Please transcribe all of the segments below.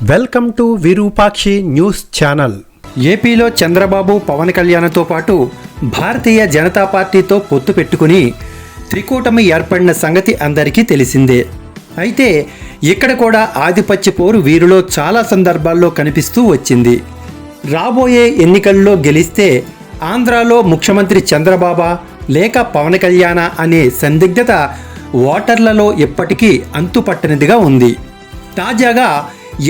Welcome to Virupakshi news channel. ఏపీలో చంద్రబాబు పవన్ కళ్యాణ్తో పాటు భారతీయ జనతా పార్టీతో పొత్తు పెట్టుకుని త్రికూటమి ఏర్పడిన సంగతి అందరికీ తెలిసిందే. అయితే ఇక్కడ కూడా ఆధిపత్య పోరు వీరిలో చాలా సందర్భాల్లో కనిపిస్తూ వచ్చింది. రాబోయే ఎన్నికల్లో గెలిస్తే ఆంధ్రాలో ముఖ్యమంత్రి చంద్రబాబా లేక పవన్ కళ్యాణ అనే సందిగ్ధత ఓటర్లలో ఎప్పటికీ అంతుపట్టనిదిగా ఉంది. తాజాగా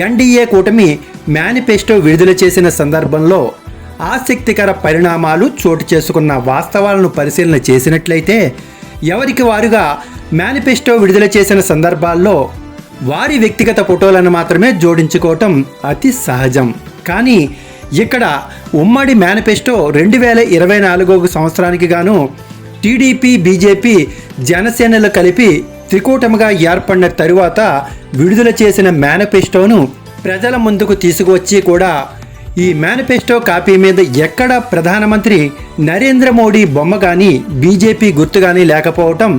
ఎన్డీఏ కూటమి మేనిఫెస్టో విడుదల చేసిన సందర్భంలో ఆసక్తికర పరిణామాలు చోటు చేసుకున్న వాస్తవాలను పరిశీలన చేసినట్లయితే ఎవరికి వారుగా మేనిఫెస్టో విడుదల చేసిన సందర్భాల్లో వారి వ్యక్తిగత ఫోటోలను మాత్రమే జోడించుకోవటం అతి సహజం. కానీ ఇక్కడ ఉమ్మడి మేనిఫెస్టో 2024 సంవత్సరానికి గాను టీడీపీ, బీజేపీ, జనసేనలు కలిపి త్రికూటమిగా ఏర్పడిన తరువాత విడుదల చేసిన మేనిఫెస్టోను ప్రజల ముందుకు తీసుకువచ్చి కూడా ఈ మేనిఫెస్టో కాపీ మీద ఎక్కడ ప్రధానమంత్రి నరేంద్ర మోడీ బొమ్మ కానీ బీజేపీ గుర్తు కానీ లేకపోవటం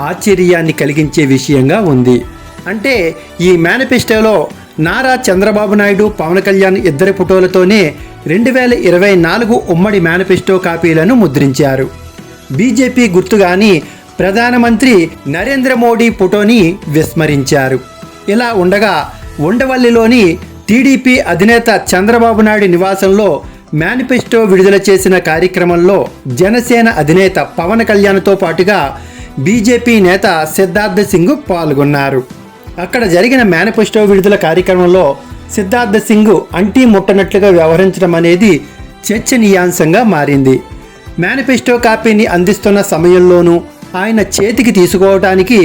ఆశ్చర్యాన్ని కలిగించే విషయంగా ఉంది. అంటే ఈ మేనిఫెస్టోలో నారా చంద్రబాబు నాయుడు, పవన్ కళ్యాణ్ ఇద్దరి ఫోటోలతోనే 2024 ఉమ్మడి మేనిఫెస్టో కాపీలను ముద్రించారు. బీజేపీ గుర్తు కానీ ప్రధానమంత్రి నరేంద్ర మోడీ ఫోటోని విస్మరించారు. ఇలా ఉండగా ఉండవల్లిలోని టీడీపీ అధినేత చంద్రబాబు నాయుడు నివాసంలో మేనిఫెస్టో విడుదల చేసిన కార్యక్రమంలో జనసేన అధినేత పవన్ కళ్యాణ్తో పాటుగా బీజేపీ నేత సిద్ధార్థ సింగ్ పాల్గొన్నారు. అక్కడ జరిగిన మేనిఫెస్టో విడుదల కార్యక్రమంలో సిద్ధార్థ సింగ్ అంటీ ముట్టనట్లుగా వ్యవహరించడం అనేది చర్చనీయాంశంగా మారింది. మేనిఫెస్టో కాపీని అందిస్తున్న సమయంలోనూ ఆయన చేతికి తీసుకోవడానికి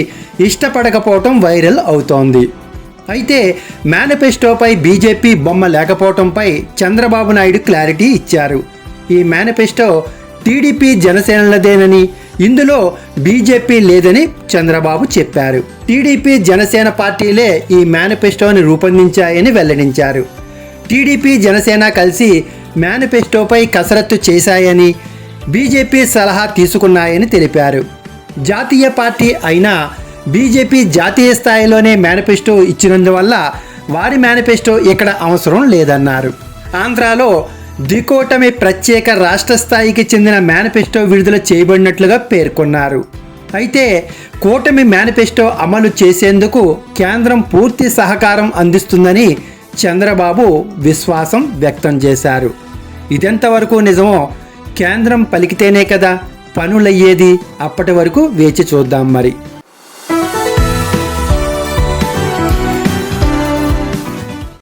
ఇష్టపడకపోవటం వైరల్ అవుతోంది. అయితే మేనిఫెస్టోపై బీజేపీ బొమ్మ లేకపోవడంపై చంద్రబాబు నాయుడు క్లారిటీ ఇచ్చారు. ఈ మేనిఫెస్టో టీడీపీ, జనసేనలదేనని, ఇందులో బీజేపీ లేదని చంద్రబాబు చెప్పారు. టీడీపీ, జనసేన పార్టీలే ఈ మేనిఫెస్టోని రూపొందించాయని వెల్లడించారు. టీడీపీ, జనసేన కలిసి మేనిఫెస్టోపై కసరత్తు చేశాయని, బీజేపీ సలహా తీసుకున్నాయని తెలిపారు. జాతీయ పార్టీ అయినా బీజేపీ జాతీయ స్థాయిలోనే మేనిఫెస్టో ఇచ్చినందువల్ల వారి మేనిఫెస్టో ఇక్కడ అవసరం లేదన్నారు. ఆంధ్రాలో ద్వికూటమి ప్రత్యేక రాష్ట్ర స్థాయికి చెందిన మేనిఫెస్టో విడుదల చేయబడినట్లుగా పేర్కొన్నారు. అయితే కూటమి మేనిఫెస్టో అమలు చేసేందుకు కేంద్రం పూర్తి సహకారం అందిస్తుందని చంద్రబాబు విశ్వాసం వ్యక్తం చేశారు. ఇదెంతవరకు నిజమో కేంద్రం పలికితేనే కదా పనులయ్యేది. అప్పటి వరకు వేచి చూద్దాం మరి.